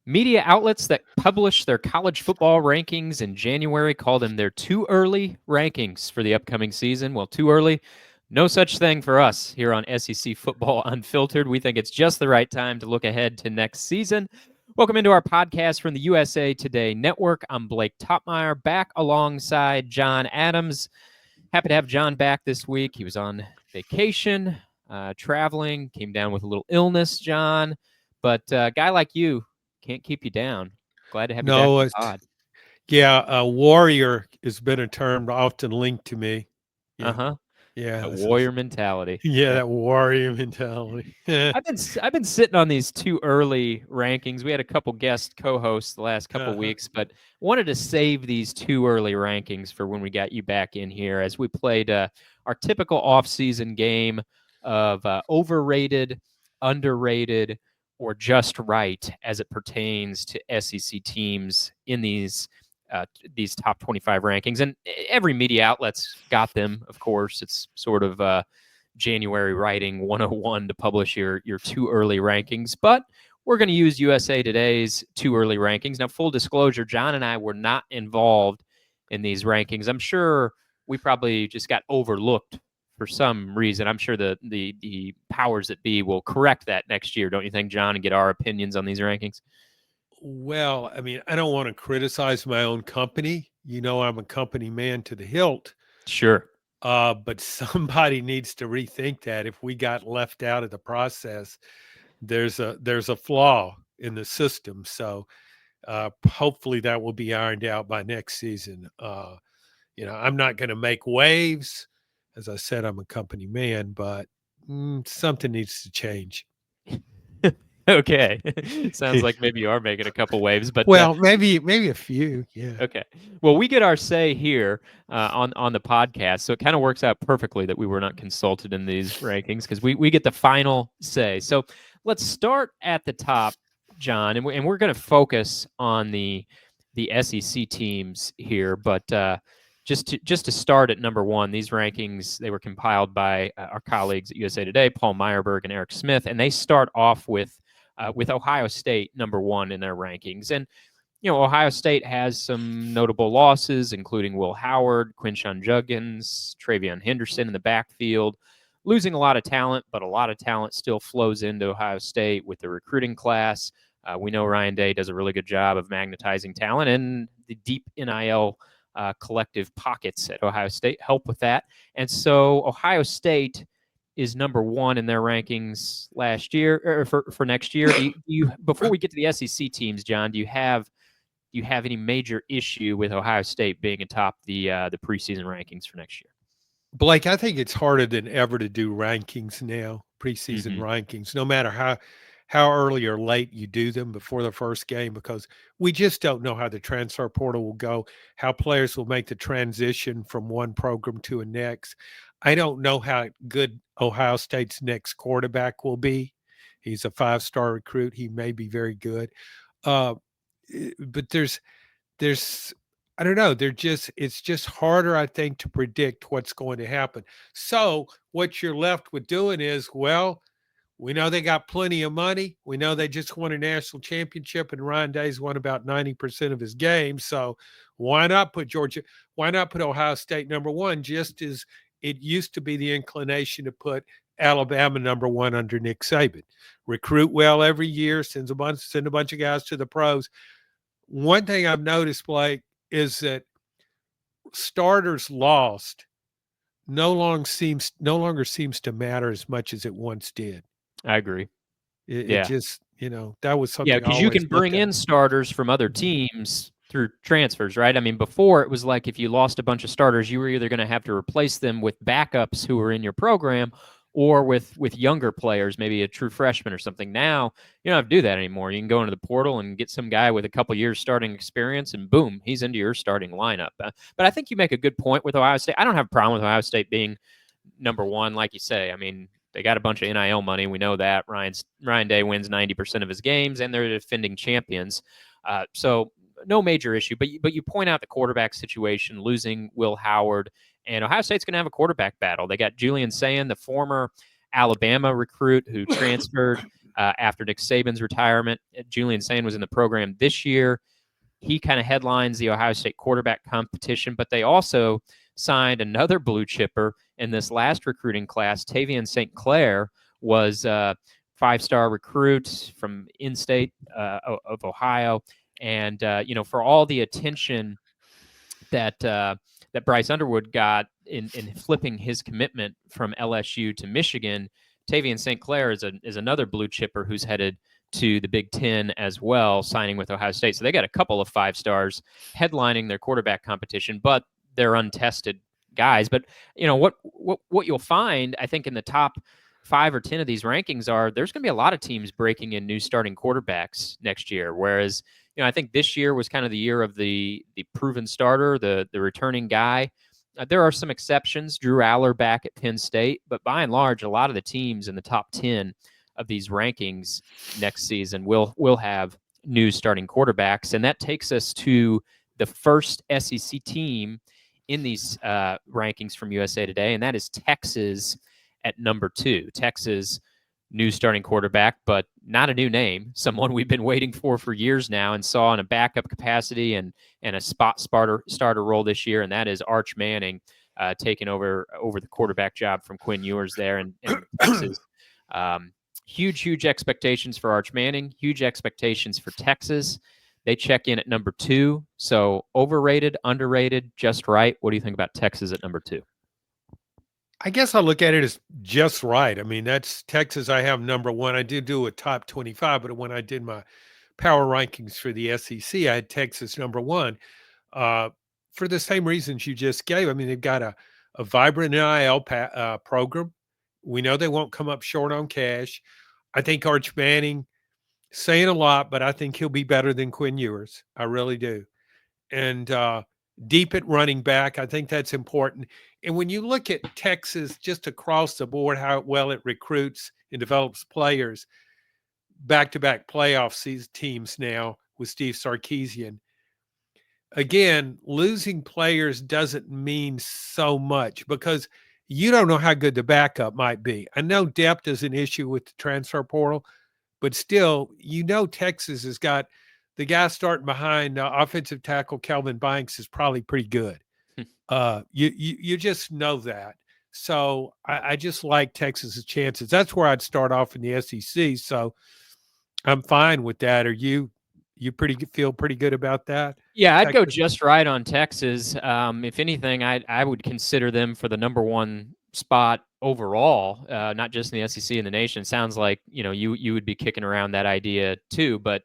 Media outlets that publish their college football rankings in January call them their too early rankings for the upcoming season. Well, too early, no such thing for us here on SEC Football Unfiltered. We think it's just the right time to look ahead to next season. Welcome into our podcast from the USA Today Network. I'm Blake Toppmeyer, back alongside John Adams. Happy to have John back this week. He was on vacation, traveling, came down with a little illness, John. But a guy like you can't keep you down. Glad to have you back on the pod. Yeah, warrior has been a term often linked to me. Yeah. Yeah, that warrior mentality. Yeah, that warrior mentality. I've been sitting on these too early rankings. We had a couple guest co-hosts the last couple weeks, but wanted to save these too early rankings for when we got you back in here as we played our typical off-season game of overrated, underrated, or just right as it pertains to SEC teams in these top 25 rankings. And every media outlet's got them, of course. It's sort of January writing 101 to publish your too early rankings. But we're going to use USA Today's too early rankings. Now, full disclosure, John and I were not involved in these rankings. I'm sure we probably just got overlooked for some reason. I'm sure the powers that be will correct that next year, don't you think, John, and get our opinions on these rankings? Well, I mean, I don't want to criticize my own company. You know, I'm a company man to the hilt. Sure. But somebody needs to rethink that. If we got left out of the process, there's a flaw in the system. So hopefully that will be ironed out by next season. I'm not going to make waves. As I said, I'm a company man, but something needs to change. Okay. Sounds like maybe you are making a couple waves, but maybe a few. Yeah. Okay. Well, we get our say here on the podcast, so it kind of works out perfectly that we were not consulted in these rankings because we get the final say. So let's start at the top, John, and we're going to focus on the SEC teams here, but just to start at number one, these rankings, they were compiled by our colleagues at USA Today, Paul Meyerberg and Eric Smith, and they start off with Ohio State number one in their rankings. And, you know, Ohio State has some notable losses, including Will Howard, Quinshon Judkins, Travion Henderson in the backfield, losing a lot of talent, but a lot of talent still flows into Ohio State with the recruiting class. We know Ryan Day does a really good job of magnetizing talent, and the deep NIL collective pockets at Ohio State help with that. And so Ohio State is number one in their rankings last year or for next year. Do you before we get to the SEC teams, John, do you have any major issue with Ohio State being atop the preseason rankings for next year? Blake, I think it's harder than ever to do rankings now, preseason rankings, no matter how early or late you do them before the first game, because we just don't know how the transfer portal will go, how players will make the transition from one program to a next. I don't know how good Ohio State's next quarterback will be. He's a 5-star recruit. He may be very good. But there's I don't know. It's just harder, I think, to predict what's going to happen. So what you're left with doing is, well, we know they got plenty of money. We know they just won a national championship, and Ryan Day's won about 90% of his games. So why not put Ohio State number one, just as it used to be the inclination to put Alabama number one under Nick Saban. Recruit well every year, send a bunch of guys to the pros. One thing I've noticed, Blake, is that starters lost no longer seems to matter as much as it once did. I agree. It just, that was something. Yeah, because you can bring in starters from other teams through transfers, right? I mean, before it was like if you lost a bunch of starters, you were either going to have to replace them with backups who were in your program or with younger players, maybe a true freshman or something. Now, you don't have to do that anymore. You can go into the portal and get some guy with a couple years starting experience, and boom, he's into your starting lineup. But I think you make a good point with Ohio State. I don't have a problem with Ohio State being number one, like you say. I mean, they got a bunch of NIL money. We know that. Ryan Day wins 90% of his games, and they're defending champions. So no major issue. But you point out the quarterback situation, losing Will Howard, and Ohio State's going to have a quarterback battle. They got Julian Sayin, the former Alabama recruit who transferred after Nick Saban's retirement. Julian Sayin was in the program this year. He kind of headlines the Ohio State quarterback competition, but they also signed another blue chipper in this last recruiting class. Tavian St. Clair was a five-star recruit from in-state of Ohio. And, for all the attention that Bryce Underwood got in flipping his commitment from LSU to Michigan, Tavian St. Clair is another blue chipper who's headed to the Big Ten as well, signing with Ohio State. So they got a couple of five stars headlining their quarterback competition, but they're untested guys. But what you'll find, I think, in the top 5 or 10 of these rankings are there's going to be a lot of teams breaking in new starting quarterbacks next year. Whereas, I think this year was kind of the year of the proven starter, the returning guy. There are some exceptions. Drew Aller back at Penn State, but by and large, a lot of the teams in the top 10 of these rankings next season will have new starting quarterbacks, and that takes us to the first SEC team in these rankings from USA Today, and that is Texas at number 2. Texas, new starting quarterback, but not a new name. Someone we've been waiting for years now and saw in a backup capacity and a spot starter role this year, and that is Arch Manning taking over the quarterback job from Quinn Ewers there in Texas. Huge expectations for Arch Manning, huge expectations for Texas. They check in at number 2. So overrated, underrated, just right. What do you think about Texas at number 2? I guess I look at it as just right. I mean, that's Texas. I have number 1. I did do a top 25, but when I did my power rankings for the SEC, I had Texas number 1 for the same reasons you just gave. I mean, they've got a vibrant NIL program. We know they won't come up short on cash. I think Arch Manning, saying a lot, but I think he'll be better than Quinn Ewers. I really do. And deep at running back, I think that's important. And when you look at Texas just across the board, how well it recruits and develops players, back-to-back playoff teams now with Steve Sarkisian. Again, losing players doesn't mean so much because you don't know how good the backup might be. I know depth is an issue with the transfer portal, but still, Texas has got the guy starting behind offensive tackle Kelvin Banks is probably pretty good. You just know that. So I just like Texas's chances. That's where I'd start off in the SEC. So I'm fine with that. Are you feel pretty good about that? Yeah, I'd go just right on Texas. If anything, I would consider them for the number 1 spot overall, not just in the SEC and the nation. It sounds like you would be kicking around that idea too. But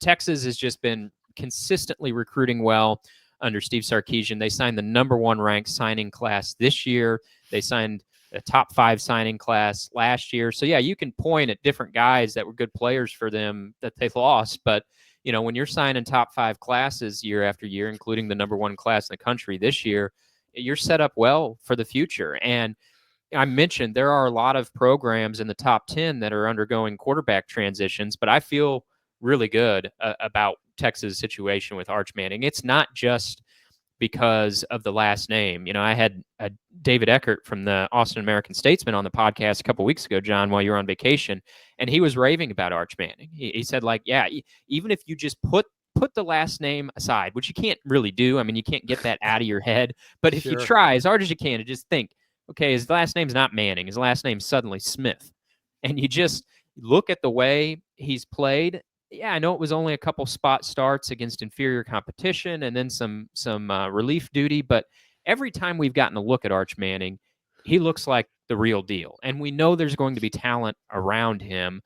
Texas has just been consistently recruiting well under Steve Sarkisian. They signed the number 1 ranked signing class this year. They signed a top 5 signing class last year. So yeah, you can point at different guys that were good players for them that they've lost, but when you're signing top 5 classes year after year, including the number 1 class in the country this year, you're set up well for the future. And I mentioned there are a lot of programs in the top 10 that are undergoing quarterback transitions, but I feel really good about Texas' situation with Arch Manning. It's not just because of the last name. I had David Eckert from the Austin American Statesman on the podcast a couple weeks ago, John, while you were on vacation, and he was raving about Arch Manning. He said, even if you just put the last name aside, which you can't really do. I mean, you can't get that out of your head, but if you try as hard as you can to just think, okay, his last name's not Manning, his last name's suddenly Smith, and you just look at the way he's played. Yeah, I know it was only a couple spot starts against inferior competition and then some relief duty, but every time we've gotten a look at Arch Manning, he looks like the real deal. And we know there's going to be talent around him.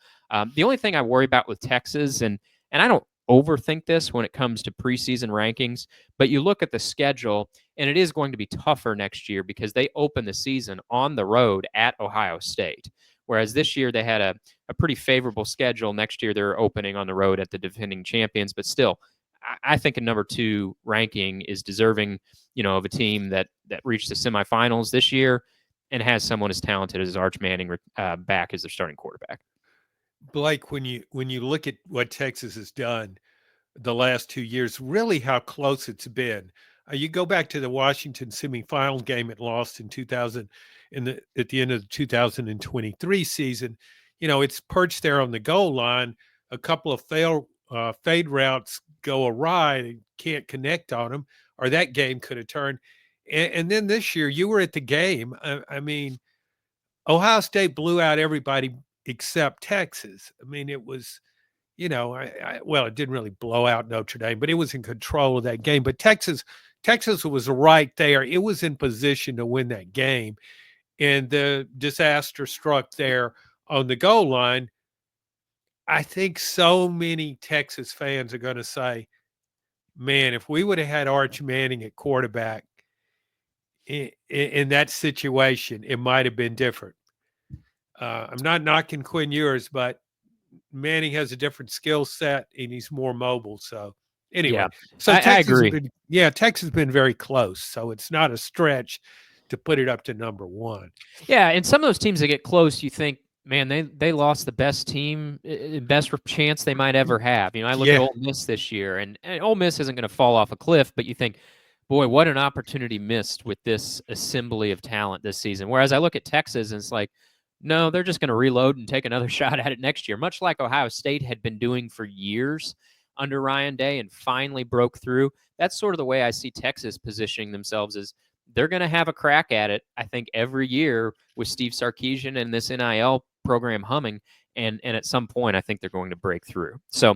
The only thing I worry about with Texas, and I don't overthink this when it comes to preseason rankings, but you look at the schedule, and it is going to be tougher next year because they open the season on the road at Ohio State. Whereas this year they had a pretty favorable schedule. Next year they're opening on the road at the defending champions. But still, I think a number 2 ranking is deserving, of a team that reached the semifinals this year and has someone as talented as Arch Manning back as their starting quarterback. Blake, when you look at what Texas has done the last 2 years, really how close it's been. You go back to the Washington semifinal game it lost in 2000 at the end of the 2023 season. it's perched there on the goal line. A couple of fade routes go awry and can't connect on them, or that game could have turned. And then this year, you were at the game. I mean, Ohio State blew out everybody except Texas. I mean, it was, well, it didn't really blow out Notre Dame, but it was in control of that game. But Texas was right there. It was in position to win that game. And the disaster struck there on the goal line. I think so many Texas fans are going to say, man, if we would have had Arch Manning at quarterback in that situation, it might have been different. I'm not knocking Quinn Ewers, but Manning has a different skill set and he's more mobile. So anyway, so I agree. Texas has been very close. So it's not a stretch to put it up to number one. Yeah, and some of those teams that get close, you think, man, they lost the best team, best chance they might ever have. I look at Ole Miss this year, and Ole Miss isn't going to fall off a cliff, but you think, boy, what an opportunity missed with this assembly of talent this season. Whereas I look at Texas, and it's like, no, they're just going to reload and take another shot at it next year, much like Ohio State had been doing for years under Ryan Day and finally broke through. That's sort of the way I see Texas positioning themselves as they're going to have a crack at it, I think, every year with Steve Sarkisian and this NIL program humming. And at some point, I think they're going to break through. So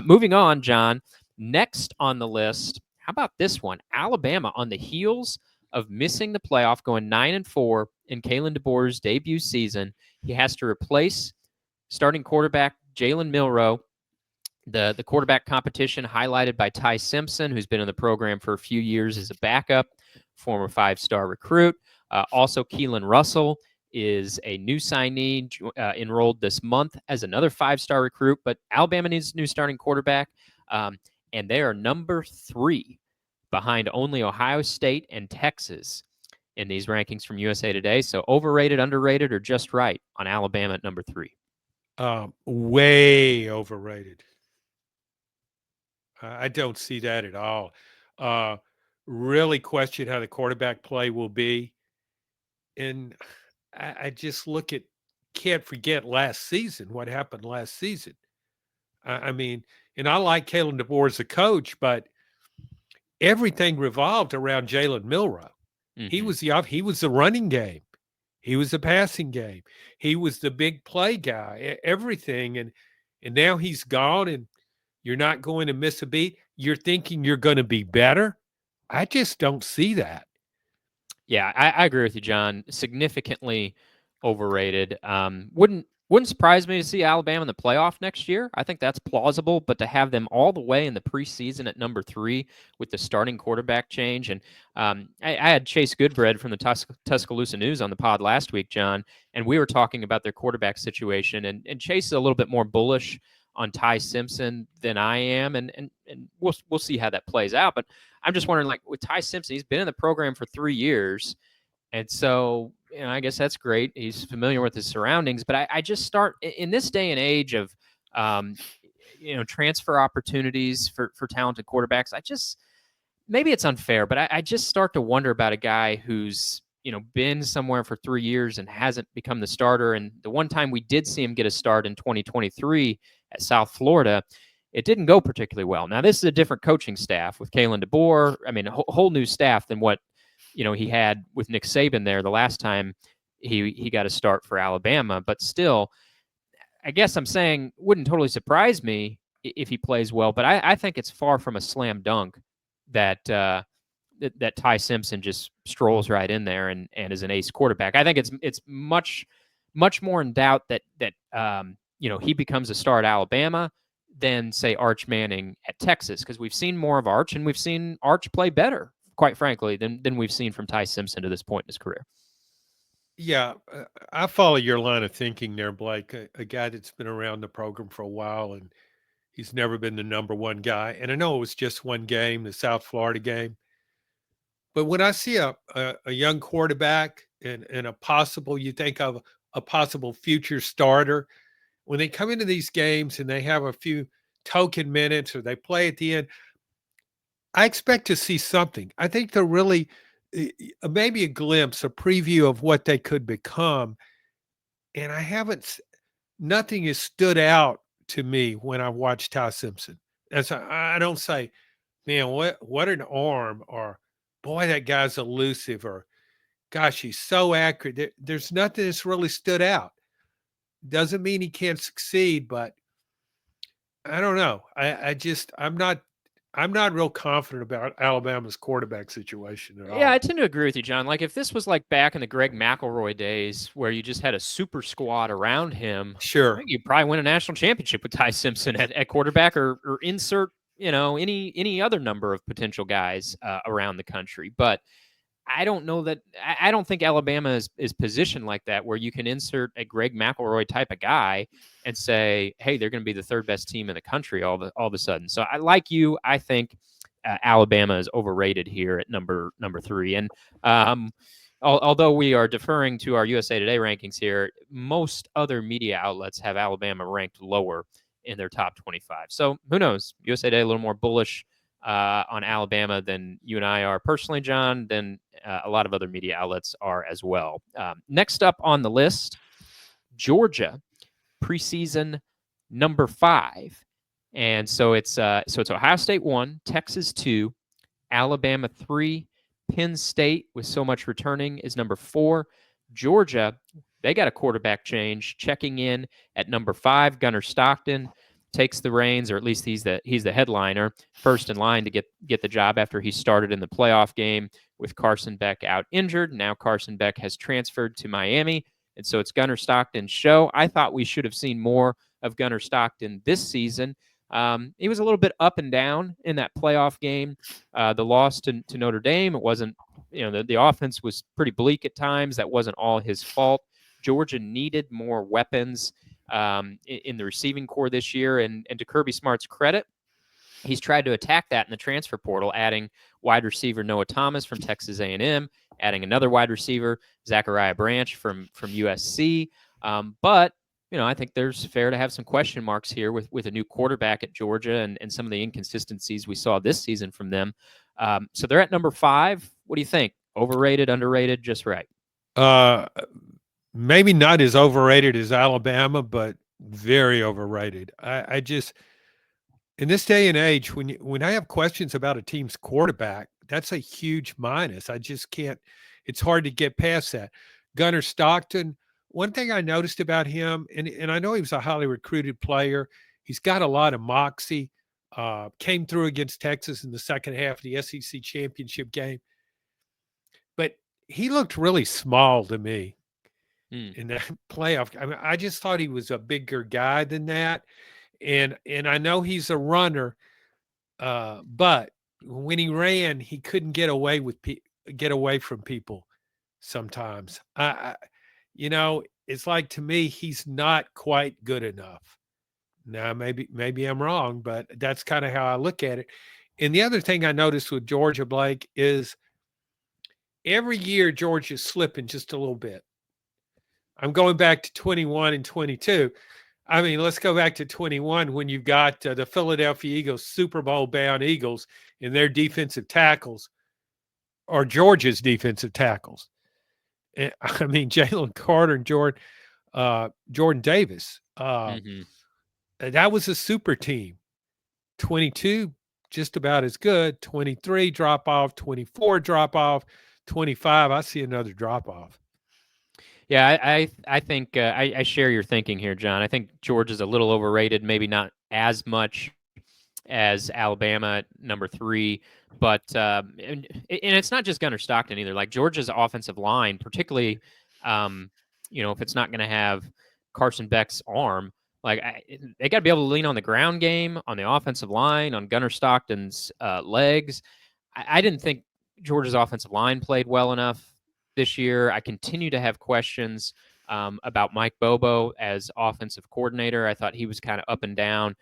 moving on, John, next on the list, how about this one? Alabama on the heels of missing the playoff, going 9-4 in Kalen DeBoer's debut season. He has to replace starting quarterback Jalen Milroe. The quarterback competition highlighted by Ty Simpson, who's been in the program for a few years as a backup, former 5-star recruit. Also, Keelan Russell is a new signee enrolled this month as another 5-star recruit. But Alabama needs a new starting quarterback, and they are number 3 behind only Ohio State and Texas in these rankings from USA Today. So overrated, underrated, or just right on Alabama at number 3? Way overrated. I don't see that at all. Really question how the quarterback play will be. And I just can't forget last season, what happened last season. I mean, and I like Kalen DeBoer as a coach, but everything revolved around Jalen Milroe. Mm-hmm. He was the running game. He was the passing game. He was the big play guy, everything. And now he's gone and you're not going to miss a beat. You're thinking you're going to be better. I just don't see that. Yeah, I agree with you, John. Significantly overrated. Wouldn't surprise me to see Alabama in the playoff next year. I think that's plausible, but to have them all the way in the preseason at number 3 with the starting quarterback change, and I had Chase Goodbread from the Tuscaloosa News on the pod last week, John, and we were talking about their quarterback situation, and Chase is a little bit more bullish on Ty Simpson than I am, and we'll see how that plays out. But I'm just wondering, like with Ty Simpson, he's been in the program for 3 years. And so, I guess that's great. He's familiar with his surroundings, but I just start in this day and age of, transfer opportunities for talented quarterbacks. Maybe it's unfair, but I just start to wonder about a guy who's, been somewhere for 3 years and hasn't become the starter. And the one time we did see him get a start in 2023 at South Florida, it didn't go particularly well. Now, this is a different coaching staff with Kalen DeBoer. I mean, a whole new staff than what he had with Nick Saban there the last time he got a start for Alabama. But still, I guess I'm saying wouldn't totally surprise me if he plays well. But I think it's far from a slam dunk that that Ty Simpson just strolls right in there and is an ace quarterback. I think it's much more in doubt that he becomes a star at Alabama than, say, Arch Manning at Texas, because we've seen more of Arch, and we've seen Arch play better, quite frankly, than we've seen from Ty Simpson to this point in his career. Yeah, I follow your line of thinking there, Blake, a guy that's been around the program for a while, and he's never been the number one guy. And I know it was just one game, the South Florida game. But when I see a young quarterback and you think of a possible future starter, when they come into these games and they have a few token minutes or they play at the end, I expect to see something. I think they're really maybe a glimpse, a preview of what they could become. And I haven't nothing has stood out to me when I watch Ty Simpson. I don't say, man, what an arm, or boy, that guy's elusive, or gosh, he's so accurate. There's nothing that's really stood out. Doesn't mean he can't succeed, but I don't know. I'm not real confident about Alabama's quarterback situation at Yeah, I all. tend to agree with you, John. Like if this was like back in the Greg McElroy days where you just had a super squad around him, I Sure. think you'd probably win a national championship with Ty Simpson at quarterback, or insert, any other number of potential guys around the country. But I don't know that I don't think Alabama is positioned like that, where you can insert a Greg McElroy type of guy and say, hey, they're going to be the third best team in the country all of a sudden. So I like you. I think Alabama is overrated here at number 3. And although we are deferring to our USA Today rankings here, most other media outlets have Alabama ranked lower in their top 25. So who knows? USA Today a little more bullish on Alabama than you and I are personally, John, than a lot of other media outlets are as well. Next up on the list, Georgia, preseason number 5. And so it's Ohio State 1, Texas 2, Alabama 3, Penn State with so much returning is number 4. Georgia, they got a quarterback change, checking in at number 5. Gunnar Stockton takes the reins, or at least he's the headliner, first in line to get the job after he started in the playoff game with Carson Beck out injured. Now Carson Beck has transferred to Miami, and so it's Gunnar Stockton's show. I thought we should have seen more of Gunnar Stockton this season. He was a little bit up and down in that playoff game. The loss to Notre Dame, it wasn't, the offense was pretty bleak at times. That wasn't all his fault. Georgia needed more weapons in the receiving core this year. And to Kirby Smart's credit, he's tried to attack that in the transfer portal, adding wide receiver Noah Thomas from Texas A&M, adding another wide receiver, Zachariah Branch from USC. But I think there's fair to have some question marks here with a new quarterback at Georgia and some of the inconsistencies we saw this season from them. So they're at number 5. What do you think? Overrated, underrated, just right? Maybe not as overrated as Alabama, but very overrated. I just, in this day and age, when I have questions about a team's quarterback, that's a huge minus. I just can't. It's hard to get past that. Gunnar Stockton. One thing I noticed about him, and I know he was a highly recruited player. He's got a lot of moxie. Came through against Texas in the second half of the SEC championship game, but he looked really small to me in that playoff. I mean, I just thought he was a bigger guy than that, and I know he's a runner, but when he ran, he couldn't get away from people sometimes. It's like, to me, he's not quite good enough. Now, maybe I'm wrong, but that's kind of how I look at it. And the other thing I noticed with Georgia, Blake, is every year Georgia's slipping just a little bit. I'm going back to 21 and 22. I mean, let's go back to 21 when you've got the Philadelphia Eagles, Super Bowl bound Eagles, and their defensive tackles are Georgia's defensive tackles. I mean, Jalen Carter and Jordan Davis. That was a super team. 22, just about as good. 23, drop off. 24, drop off. 25, I see another drop off. Yeah, I think I share your thinking here, John. I think Georgia's a little overrated, maybe not as much as Alabama at number 3, but and it's not just Gunnar Stockton either. Like Georgia's offensive line, particularly, if it's not going to have Carson Beck's arm, like they got to be able to lean on the ground game, on the offensive line, on Gunnar Stockton's legs. I didn't think Georgia's offensive line played well enough this year. I continue to have questions about Mike Bobo as offensive coordinator. I thought he was kind of up and down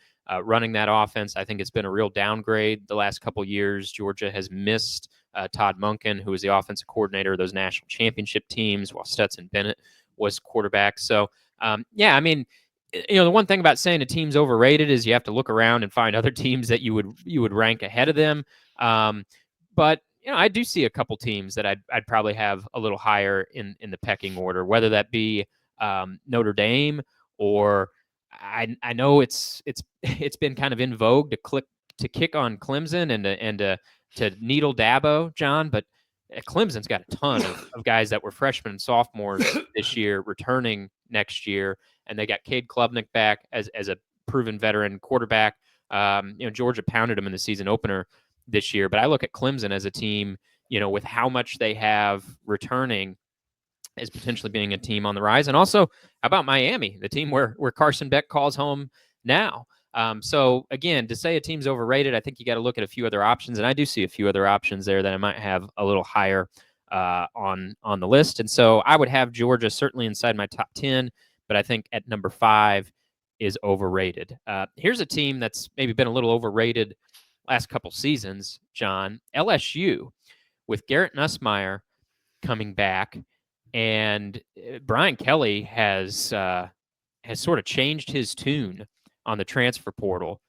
running that offense. I think it's been a real downgrade the last couple of years. Georgia has missed Todd Monken, who was the offensive coordinator of those national championship teams, while Stetson Bennett was quarterback. So, I mean, the one thing about saying a team's overrated is you have to look around and find other teams that you would rank ahead of them. But I do see a couple teams that I'd probably have a little higher in the pecking order, whether that be Notre Dame or I know it's been kind of in vogue to kick on Clemson and to needle Dabo, John, but Clemson's got a ton of guys that were freshmen and sophomores this year returning next year, and they got Cade Klubnik back as a proven veteran quarterback. Georgia pounded him in the season opener this year, but I look at Clemson as a team, with how much they have returning as potentially being a team on the rise. And also, how about Miami, the team where Carson Beck calls home now? So again, to say a team's overrated, I think you got to look at a few other options, and I do see a few other options there that I might have a little higher on the list. And so I would have Georgia certainly inside my top 10, but I think at number 5 is overrated. Here's a team that's maybe been a little overrated last couple seasons, John. LSU, with Garrett Nussmeier coming back, and Brian Kelly has sort of changed his tune on the transfer portal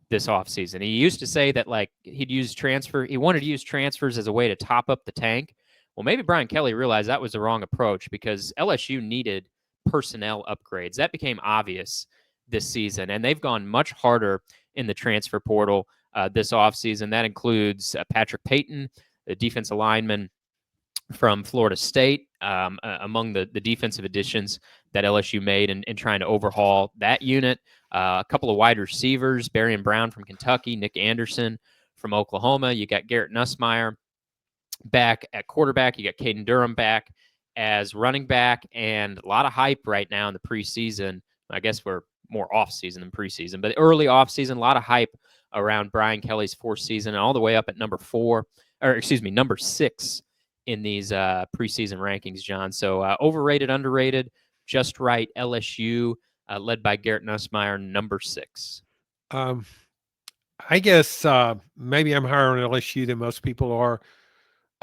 this offseason. He used to say that he wanted to use transfers as a way to top up the tank. Well, maybe Brian Kelly realized that was the wrong approach, because LSU needed personnel upgrades. That became obvious this season, and they've gone much harder in the transfer portal this offseason. That includes Patrick Payton, the defensive lineman from Florida State, among the defensive additions that LSU made in trying to overhaul that unit. A couple of wide receivers, Barian Brown from Kentucky, Nick Anderson from Oklahoma. You got Garrett Nussmeier back at quarterback. You got Caden Durham back as running back, and a lot of hype right now in the preseason. I guess we're more off-season than preseason, but early off-season, a lot of hype around Brian Kelly's fourth season, and all the way up at number 6 in these preseason rankings, John. So overrated, underrated, just right. LSU, led by Garrett Nussmeier, number 6. I guess maybe I'm higher on LSU than most people are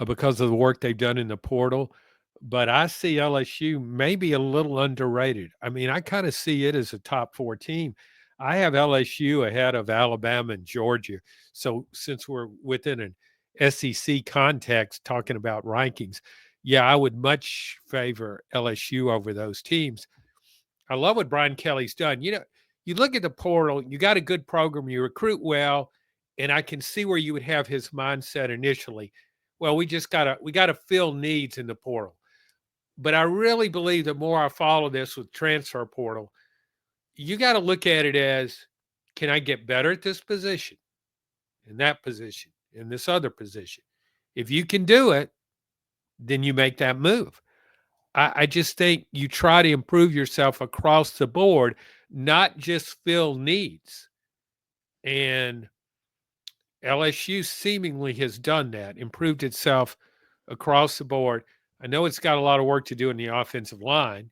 because of the work they've done in the portal. But I see LSU maybe a little underrated. I mean, I kind of see it as a top 4 team. I have LSU ahead of Alabama and Georgia. So since we're within an SEC context talking about rankings, yeah, I would much favor LSU over those teams. I love what Brian Kelly's done. You look at the portal, you got a good program, you recruit well, and I can see where you would have his mindset initially. Well, we gotta fill needs in the portal. But I really believe the more I follow this with transfer portal, you got to look at it as, can I get better at this position, in that position, in this other position? If you can do it, then you make that move. I just think you try to improve yourself across the board, not just fill needs. And LSU seemingly has done that, improved itself across the board. I know it's got a lot of work to do in the offensive line,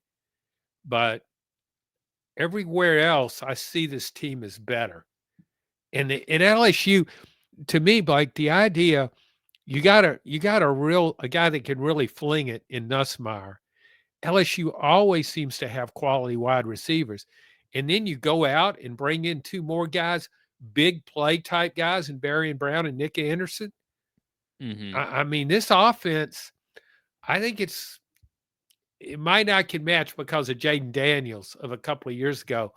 but everywhere else, I see this team as better. And in LSU, to me, Blake, the idea you got a guy that can really fling it in Nussmeier. LSU always seems to have quality wide receivers, and then you go out and bring in 2 more guys, big play type guys, in Barian Brown and Nick Anderson. Mm-hmm. I mean, this offense, I think it might not can match because of Jaden Daniels of a couple of years ago.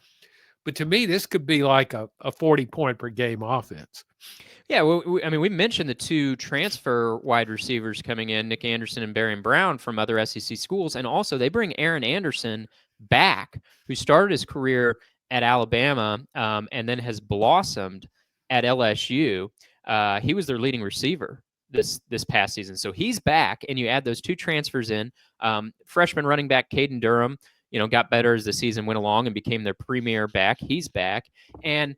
But to me, this could be like a 40-point per game offense. Yeah, we mentioned the 2 transfer wide receivers coming in, Nick Anderson and Barian Brown from other SEC schools. And also they bring Aaron Anderson back, who started his career at Alabama and then has blossomed at LSU. He was their leading receiver this past season. So he's back, and you add those 2 transfers in. Freshman running back Caden Durham, got better as the season went along and became their premier back. He's back. And,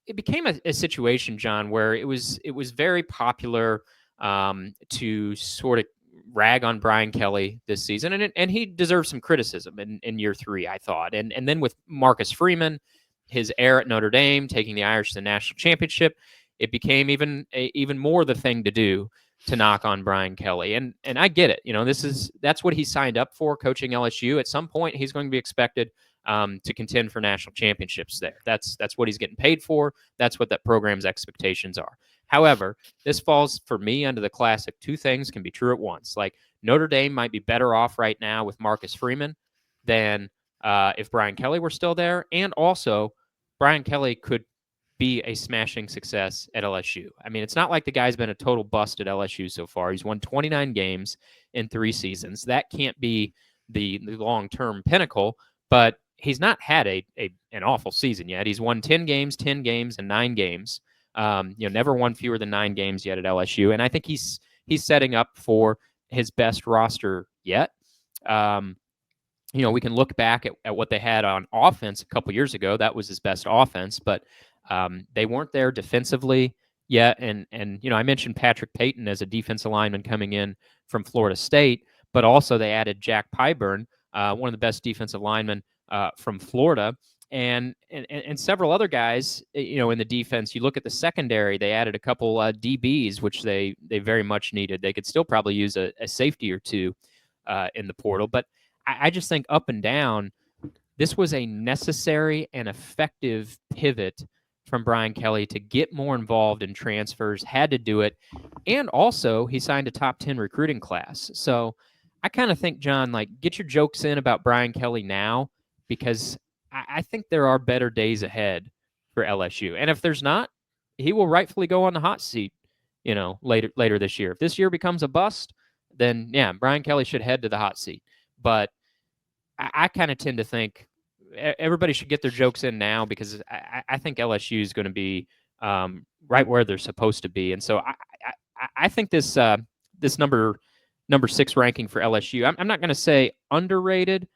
it became a situation, John, where it was very popular to sort of rag on Brian Kelly this season, and he deserves some criticism in year 3, I thought. And then with Marcus Freeman, his heir at Notre Dame, taking the Irish to the national championship, it became even more the thing to do to knock on Brian Kelly. And I get it. That's what he signed up for, coaching LSU. At some point, he's going to be expected to contend for national championships there. That's what he's getting paid for. That's what that program's expectations are. However, this falls for me under the classic 2 things can be true at once. Like, Notre Dame might be better off right now with Marcus Freeman than if Brian Kelly were still there, and also Brian Kelly could be a smashing success at LSU. I mean, it's not like the guy's been a total bust at LSU so far. He's won 29 games in 3 seasons. That can't be the long-term pinnacle, but he's not had an awful season yet. He's won 10 games, and 9 games. Never won fewer than 9 games yet at LSU, and I think he's setting up for his best roster yet. We can look back at what they had on offense a couple years ago. That was his best offense, but they weren't there defensively yet. And I mentioned Patrick Payton as a defensive lineman coming in from Florida State, but also they added Jack Pyburn, one of the best defensive linemen from Florida, and several other guys, in the defense. You look at the secondary, they added a couple DBs, which they very much needed. They could still probably use a safety or two in the portal, but I just think up and down, this was a necessary and effective pivot from Brian Kelly to get more involved in transfers, had to do it. And also, he signed a top 10 recruiting class. So I kind of think, John, get your jokes in about Brian Kelly now, because I think there are better days ahead for LSU. And if there's not, he will rightfully go on the hot seat, later this year. If this year becomes a bust, then, yeah, Brian Kelly should head to the hot seat. But I kind of tend to think everybody should get their jokes in now, because I think LSU is going to be right where they're supposed to be. And so I think this number 6 ranking for LSU, I'm not going to say underrated.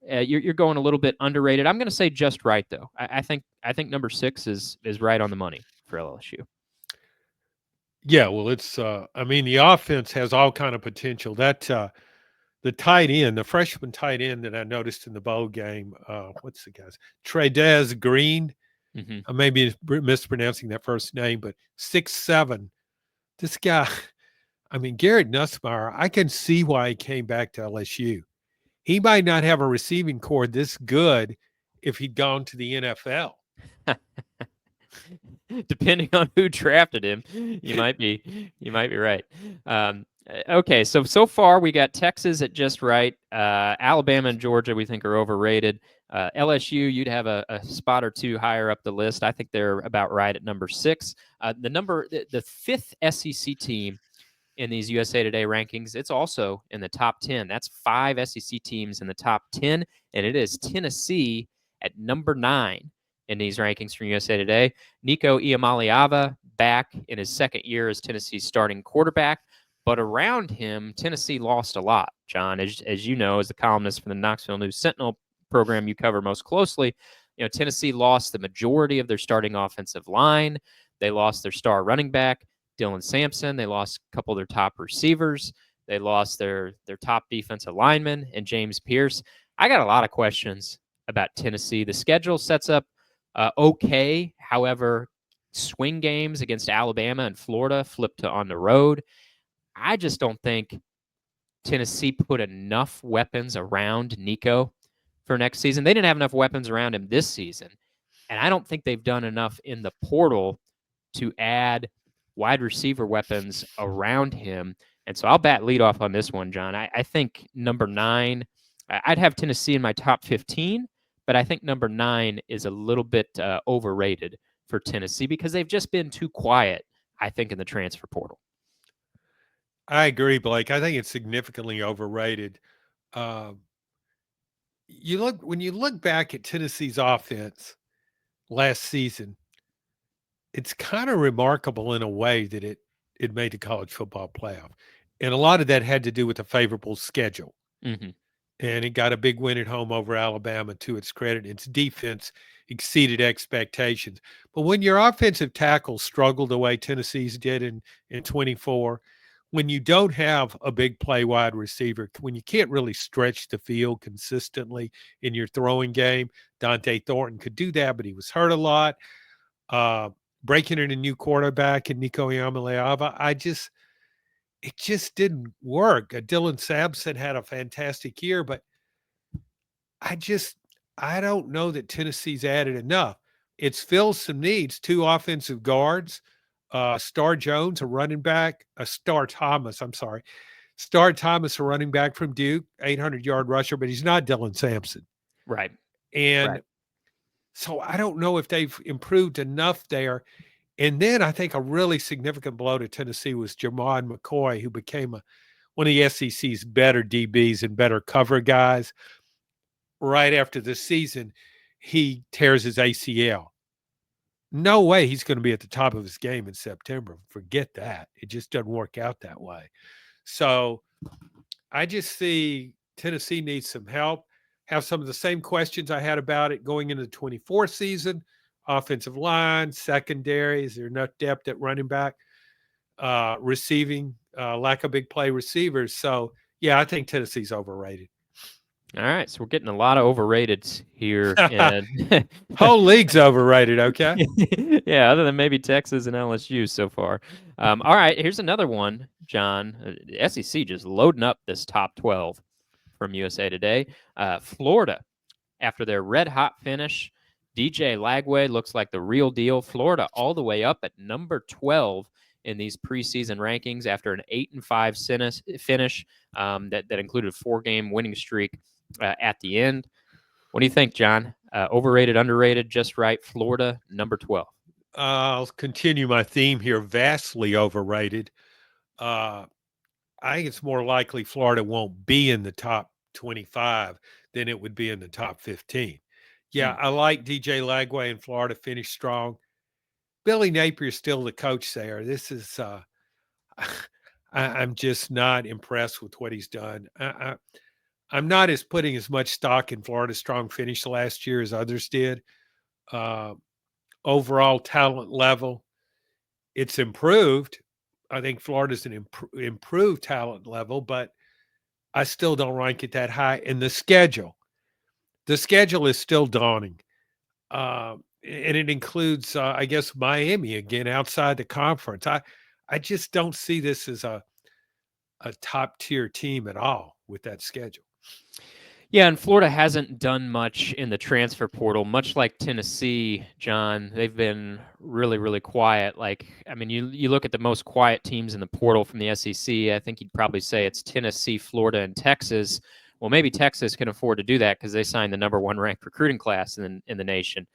You're going a little bit underrated. I'm going to say just right, though. I think number 6 is right on the money for LSU. Yeah, well, it's the offense has all kind of potential. That the tight end, the freshman tight end that I noticed in the bowl game, what's the guy's? Trey'Dez Green. Mm-hmm. I may be mispronouncing that first name, but 6'7". This guy, Garrett Nussmeier, I can see why he came back to LSU. He might not have a receiving core this good if he'd gone to the NFL. Depending on who drafted him, you might be right. Okay, so far we got Texas at just right. Alabama and Georgia we think are overrated. LSU, you'd have a spot or two higher up the list. I think they're about right at number 6. The 5th SEC team in these USA Today rankings, it's also in the top 10. That's 5 SEC teams in the top 10, and it is Tennessee at number 9 in these rankings from USA Today. Nico Iamaleava back in his second year as Tennessee's starting quarterback, but around him, Tennessee lost a lot, John. As you know, as the columnist for the Knoxville News Sentinel program you cover most closely, Tennessee lost the majority of their starting offensive line. They lost their star running back, Dylan Sampson. They lost a couple of their top receivers. They lost their top defensive lineman and James Pierce. I got a lot of questions about Tennessee. The schedule sets up okay. However, swing games against Alabama and Florida flip to on the road. I just don't think Tennessee put enough weapons around Nico for next season. They didn't have enough weapons around him this season. And I don't think they've done enough in the portal to add wide receiver weapons around him. And so I'll bat lead off on this one, John. I think number 9, I'd have Tennessee in my top 15, but I think number 9 is a little bit overrated for Tennessee because they've just been too quiet, I think, in the transfer portal. I agree, Blake. I think it's significantly overrated. When you look back at Tennessee's offense last season, it's kind of remarkable in a way that it made the college football playoff. And a lot of that had to do with a favorable schedule. Mm-hmm. And it got a big win at home over Alabama, to its credit. Its defense exceeded expectations. But when your offensive tackles struggle the way Tennessee's did in 24, when you don't have a big play wide receiver, when you can't really stretch the field consistently in your throwing game, Dante Thornton could do that, but he was hurt a lot. Breaking in a new quarterback and Nico Iamaleava, it just didn't work. Dylan Sampson had a fantastic year, but I don't know that Tennessee's added enough. It's filled some needs. 2 offensive guards, Star Jones, a running back, Star Thomas, a running back from Duke, 800-yard rusher, but he's not Dylan Sampson. Right. And Right. so I don't know if they've improved enough there. And then I think a really significant blow to Tennessee was Jermon McCoy, who became one of the SEC's better DBs and better cover guys. Right after the season, he tears his ACL. No way he's going to be at the top of his game in September. Forget that. It just doesn't work out that way. So I just see Tennessee needs some help. Have some of the same questions I had about it going into the 24 season. Offensive line, secondary, is there enough depth at running back? Receiving, lack of big play receivers. So, yeah, I think Tennessee's overrated. All right, so we're getting a lot of overrated here, and Whole league's overrated, okay? yeah, other than maybe Texas and LSU so far. All right, here's another one, John. The SEC just loading up this top 12 from USA Today. Florida, after their red-hot finish, DJ Lagway looks like the real deal. Florida all the way up at number 12 in these preseason rankings after an 8-5 finish that included a 4-game winning streak at the end. What do you think, John? Overrated, underrated, just right? Florida, number 12. I'll continue my theme here. Vastly overrated. I think it's more likely Florida won't be in the top 25 than it would be in the top 15. Yeah, I like DJ Lagway in Florida, finished strong. Billy Napier's still the coach there. This is, I'm just not impressed with what he's done. I'm not as putting as much stock in Florida's strong finish last year as others did. Overall talent level, it's improved. I think Florida's an improved talent level, but I still don't rank it that high. And the schedule is still daunting. And it includes, I guess, Miami again outside the conference. I just don't see this as a top tier team at all with that schedule. Yeah, and Florida hasn't done much in the transfer portal, much like Tennessee, John. They've been really, really quiet. Like, I mean, you look at the most quiet teams in the portal from the SEC, I think you'd probably say it's Tennessee, Florida, and Texas. Well, maybe Texas can afford to do that because they signed the number 1 ranked recruiting class in the nation.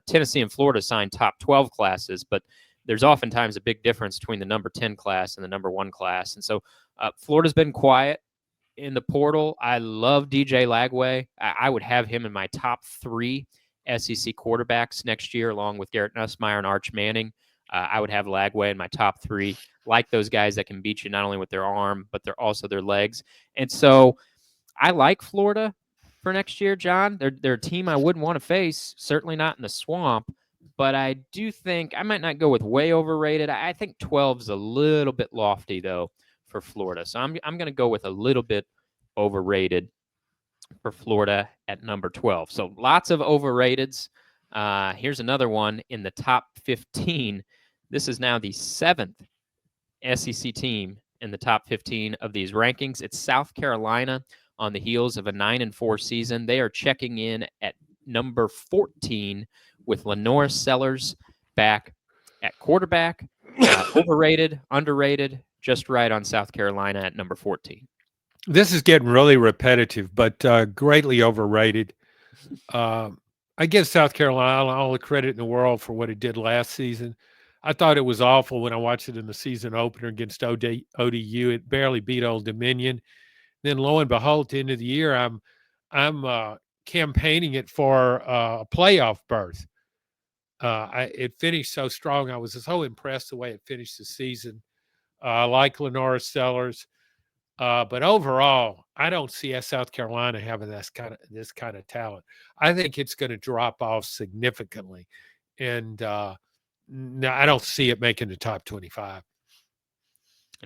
Tennessee and Florida signed top 12 classes, but there's oftentimes a big difference between the number 10 class and the number 1 class. And so Florida's been quiet in the portal. I love DJ Lagway. I would have him in my top 3 SEC quarterbacks next year, along with Garrett Nussmeier and Arch Manning. I would have Lagway in my top 3. Like those guys that can beat you not only with their arm, but they're also their legs. And so I like Florida for next year, John. They're a team I wouldn't want to face, certainly not in the swamp. But I do think I might not go with way overrated. I think 12 is a little bit lofty, though, for Florida. So I'm going to go with a little bit overrated for Florida at number 12. So lots of overrateds. Here's another one in the top 15. This is now the 7th SEC team in the top 15 of these rankings. It's South Carolina on the heels of a 9-4 season. They are checking in at number 14 with Lenore Sellers back at quarterback. Overrated, underrated, just right on South Carolina at number 14. This is getting really repetitive, but greatly overrated. I give South Carolina all the credit in the world for what it did last season. I thought it was awful when I watched it in the season opener against ODU. It barely beat Old Dominion. Then lo and behold, at the end of the year, I'm campaigning it for a playoff berth. It finished so strong. I was so impressed the way it finished the season. I like Lenora Sellers. But overall, I don't see South Carolina having this kind of talent. I think it's going to drop off significantly, and no, I don't see it making the top 25.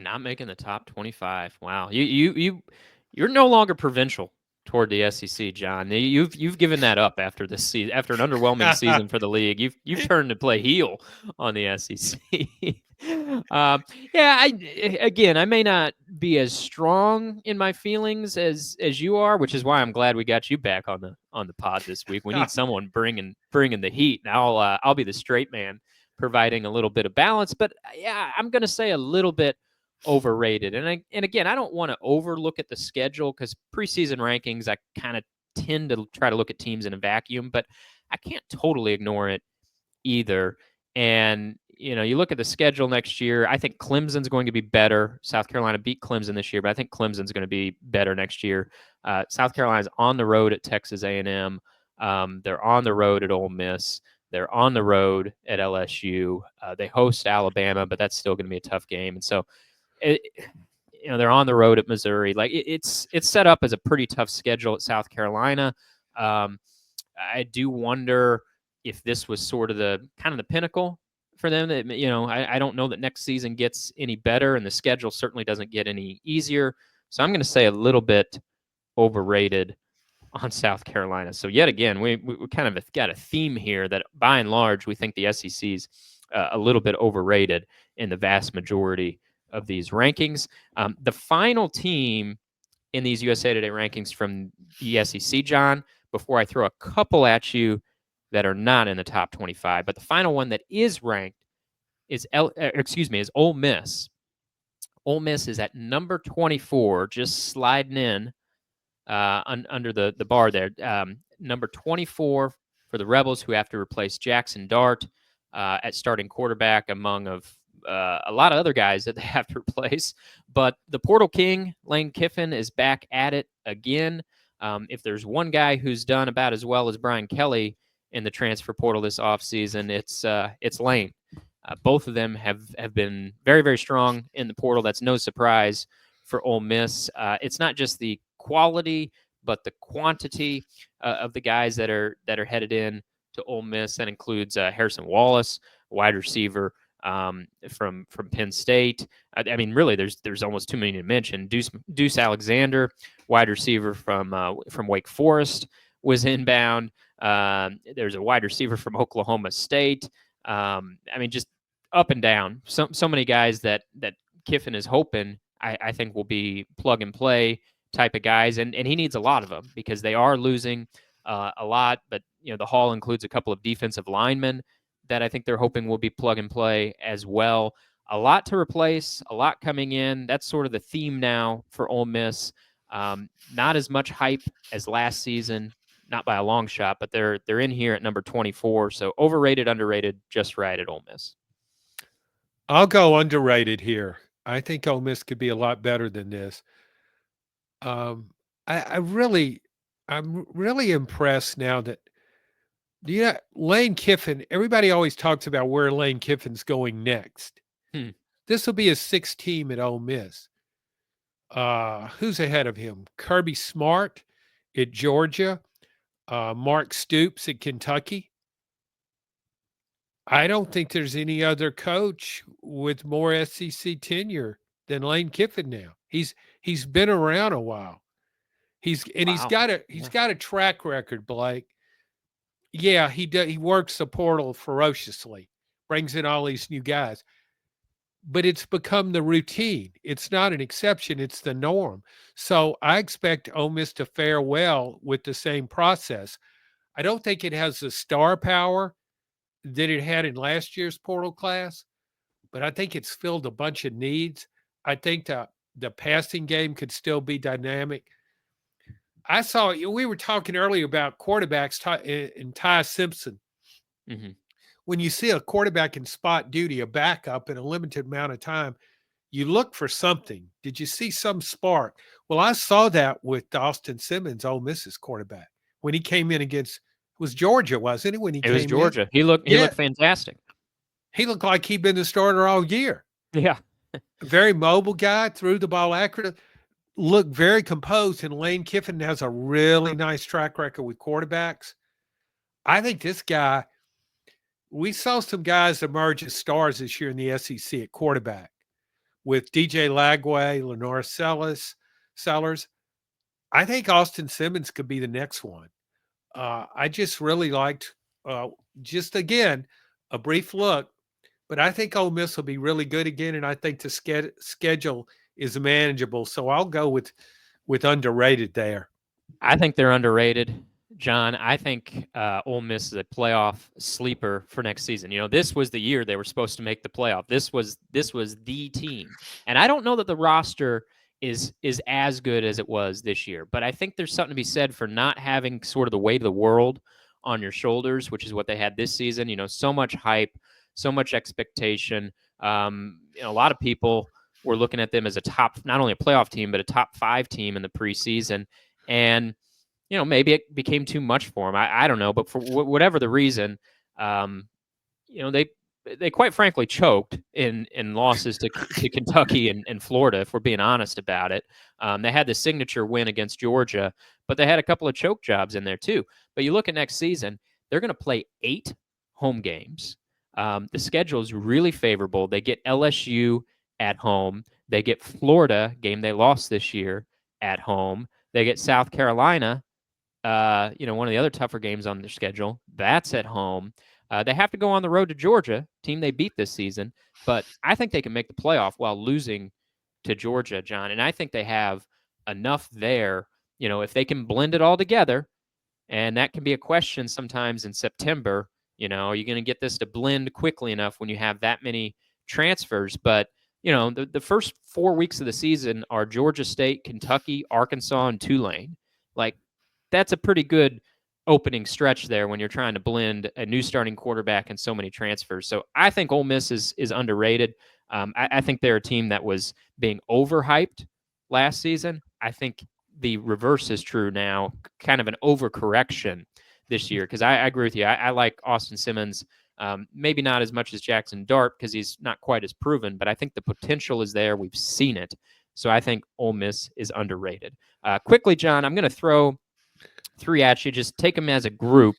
Not making the top 25. Wow, you're no longer provincial toward the SEC, John. You've given that up after this season, after an underwhelming season for the league. You've turned to play heel on the SEC. Yeah, I may not be as strong in my feelings as you are, which is why I'm glad we got you back on the pod this week. We need someone bringing the heat. Now I'll be the straight man, providing a little bit of balance. But yeah, I'm going to say a little bit overrated. And again, I don't want to overlook at the schedule because preseason rankings, I kind of tend to try to look at teams in a vacuum, but I can't totally ignore it either. And you look at the schedule next year. I think Clemson's going to be better. South Carolina beat Clemson this year, but I think Clemson's going to be better next year. South Carolina's on the road at Texas A&M. They're on the road at Ole Miss. They're on the road at LSU. They host Alabama, but that's still going to be a tough game. And so, they're on the road at Missouri. Like it's set up as a pretty tough schedule at South Carolina. I do wonder if this was sort of the pinnacle for them. That I don't know that next season gets any better, and the schedule certainly doesn't get any easier. So I'm going to say a little bit overrated on South Carolina. So yet again, we kind of got a theme here that by and large we think the SEC's a little bit overrated in the vast majority of these rankings. The final team in these USA Today rankings from the SEC, John, before I throw a couple at you that are not in the top 25, but the final one that is ranked is Ole Miss. Ole Miss is at number 24, just sliding in under the bar there. Number 24 for the Rebels, who have to replace Jackson Dart at starting quarterback, among a lot of other guys that they have to replace. But the Portal King, Lane Kiffin, is back at it again. If there's one guy who's done about as well as Brian Kelly in the transfer portal this offseason, it's Lane. Both of them have been very, very strong in the portal. That's no surprise for Ole Miss. It's not just the quality, but the quantity of the guys that are headed in to Ole Miss. That includes Harrison Wallace, wide receiver from Penn State. I mean, really, there's almost too many to mention. Deuce Alexander, wide receiver from Wake Forest, was inbound. There's a wide receiver from Oklahoma State. I mean, just up and down. So many guys that Kiffin is hoping, I think, will be plug and play type of guys, and he needs a lot of them because they are losing a lot. But the haul includes a couple of defensive linemen that I think they're hoping will be plug and play as well. A lot to replace, a lot coming in. That's sort of the theme now for Ole Miss. Not as much hype as last season, not by a long shot, but they're in here at number 24. So overrated, underrated, just right at Ole Miss. I'll go underrated here. I think Ole Miss could be a lot better than this. I'm really impressed now that Lane Kiffin. Everybody always talks about where Lane Kiffin's going next. This will be his sixth team at Ole Miss. Who's ahead of him? Kirby Smart at Georgia. Mark Stoops at Kentucky. I don't think there's any other coach with more SEC tenure than Lane Kiffin now. He's been around a while. He's got a track record, Blake. Yeah, he works the portal ferociously, brings in all these new guys. But it's become the routine. It's not an exception, it's the norm. So I expect Ole Miss to fare well with the same process. I don't think it has the star power that it had in last year's portal class, but I think it's filled a bunch of needs. I think the passing game could still be dynamic. We were talking earlier about quarterbacks and Ty Simpson. Mm-hmm. When you see a quarterback in spot duty, a backup in a limited amount of time, you look for something. Did you see some spark? Well, I saw that with Austin Simmons, Ole Miss's quarterback, when he came in against was Georgia, wasn't it? When he it came was Georgia. in? He looked fantastic. He looked like he'd been the starter all year. Yeah. Very mobile guy, threw the ball accurate, looked very composed, and Lane Kiffin has a really nice track record with quarterbacks. I think this guy, we saw some guys emerge as stars this year in the SEC at quarterback with DJ Lagway, Lenore Sellers. I think Austin Simmons could be the next one. I just really liked, just again, a brief look, but I think Ole Miss will be really good again, and I think the schedule is manageable. So I'll go with underrated there. I think they're underrated, John. I think Ole Miss is a playoff sleeper for next season. This was the year they were supposed to make the playoff. This was the team, and I don't know that the roster is as good as it was this year. But I think there's something to be said for not having sort of the weight of the world on your shoulders, which is what they had this season. So much hype, so much expectation. A lot of people were looking at them as a top, not only a playoff team, but a top 5 team in the preseason. And, maybe it became too much for them. I don't know. But for whatever the reason, they quite frankly choked in losses to Kentucky and Florida, if we're being honest about it. They had the signature win against Georgia, but they had a couple of choke jobs in there too. But you look at next season, they're going to play 8 home games. The schedule is really favorable. They get LSU at home. They get Florida, game they lost this year, at home. They get South Carolina, one of the other tougher games on their schedule. That's at home. They have to go on the road to Georgia, team they beat this season, but I think they can make the playoff while losing to Georgia, John. And I think they have enough there, if they can blend it all together. And that can be a question sometimes in September. Are you going to get this to blend quickly enough when you have that many transfers? But, the first 4 weeks of the season are Georgia State, Kentucky, Arkansas, and Tulane. Like, that's a pretty good opening stretch there when you're trying to blend a new starting quarterback and so many transfers. So I think Ole Miss is underrated. I think they're a team that was being overhyped last season. I think the reverse is true now, kind of an overcorrection this year, because I agree with you. I like Austin Simmons, maybe not as much as Jackson Dart because he's not quite as proven, but I think the potential is there. We've seen it. So I think Ole Miss is underrated. Quickly, John, I'm going to throw 3 at you. Just take them as a group.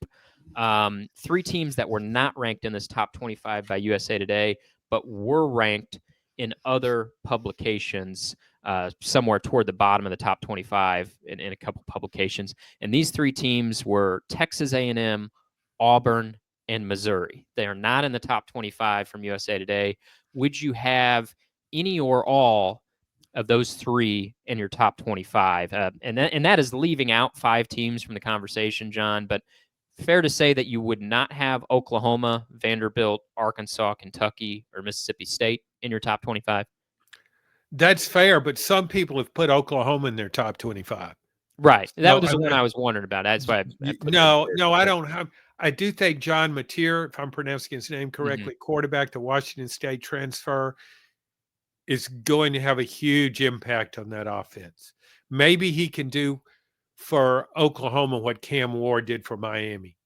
3 teams that were not ranked in this top 25 by USA Today, but were ranked in other publications somewhere toward the bottom of the top 25 in a couple publications. And these 3 teams were Texas A&M, Auburn, and Missouri. They are not in the top 25 from USA Today. Would you have any or all of those 3 in your top 25? And that is leaving out 5 teams from the conversation, John, but fair to say that you would not have Oklahoma, Vanderbilt, Arkansas, Kentucky, or Mississippi State in your top 25? That's fair, but some people have put Oklahoma in their top 25. Right. That was No, the one I was wondering about. That's why I put no, I don't have. I do think John Mateer, if I'm pronouncing his name correctly, quarterback, the Washington State transfer, is going to have a huge impact on that offense. Maybe he can do for Oklahoma what Cam Ward did for Miami.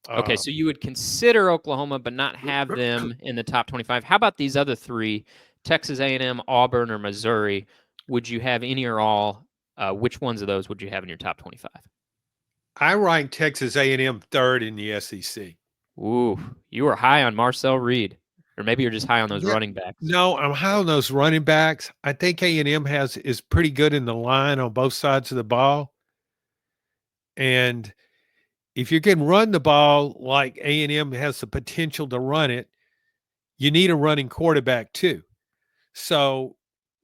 Okay, so you would consider Oklahoma, but not have them in the top 25. How about these other 3, Texas A&M, Auburn, or Missouri? Would you have any or all? Which ones of those would you have in your top 25? I rank Texas A&M 3rd in the SEC. Ooh, you were high on Marcel Reed, or maybe you're just high on those running backs. No, I'm high on those running backs. I think A&M is pretty good in the line on both sides of the ball. And if you can run the ball like A&M has the potential to run it, you need a running quarterback too. So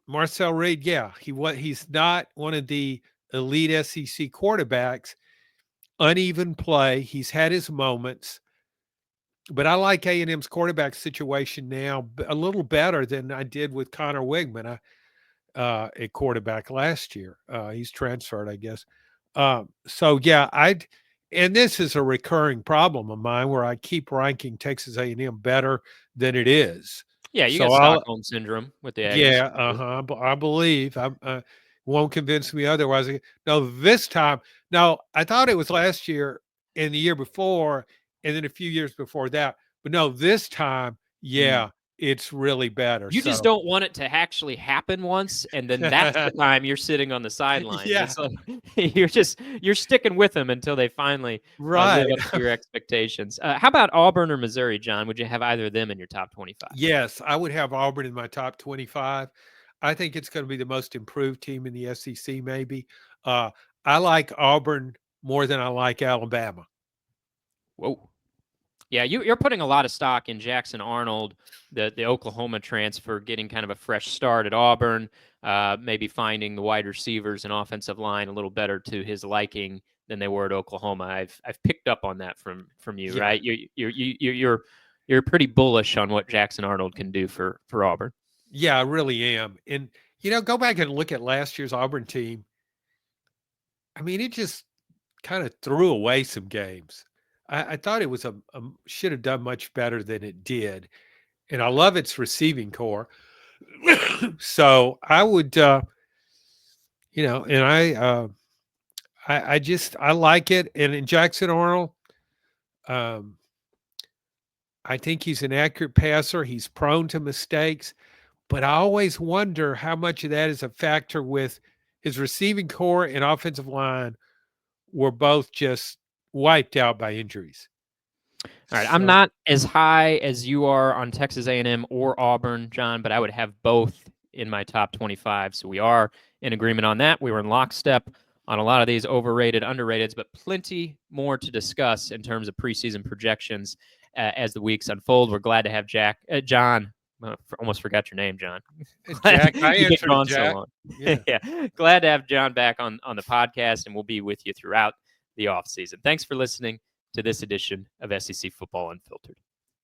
Marcel Reed, he's not one of the elite SEC quarterbacks. Uneven play. He's had his moments. But I like A&M's quarterback situation now a little better than I did with Connor Wigman at quarterback last year. He's transferred, I guess. And this is a recurring problem of mine where I keep ranking Texas A&M better than it is. Yeah, you got Stockholm syndrome with the Aggies. Yeah, I believe. I won't convince me otherwise. No, this time. No, I thought it was last year and the year before, and then a few years before that. But no, this time, it's really better. You just don't want it to actually happen once, and then that's the time you're sitting on the sidelines. Yeah. It's like, you're sticking with them until they finally live up to your expectations. How about Auburn or Missouri, John? Would you have either of them in your top 25? Yes, I would have Auburn in my top 25. I think it's going to be the most improved team in the SEC, maybe. I like Auburn more than I like Alabama. Whoa. Yeah, you're putting a lot of stock in Jackson Arnold, the Oklahoma transfer, getting kind of a fresh start at Auburn, maybe finding the wide receivers and offensive line a little better to his liking than they were at Oklahoma. I've picked up on that from you, right? You're pretty bullish on what Jackson Arnold can do for Auburn. Yeah, I really am. And Go back and look at last year's Auburn team. I mean, it just kind of threw away some games. I thought it was should have done much better than it did, and I love its receiving core. So I would, and I like it. And in Jackson Arnold, I think he's an accurate passer. He's prone to mistakes, but I always wonder how much of that is a factor with his receiving core and offensive line were both just wiped out by injuries. All right, I'm not as high as you are on Texas A&M or Auburn, John, but I would have both in my top 25. So we are in agreement on that. We were in lockstep on a lot of these overrated, underrateds, but plenty more to discuss in terms of preseason projections as the weeks unfold. We're glad to have John. Almost forgot your name, John. Jack, I answered Jack. So long. Yeah. Glad to have John back on the podcast, and we'll be with you throughout the offseason. Thanks for listening to this edition of SEC Football Unfiltered.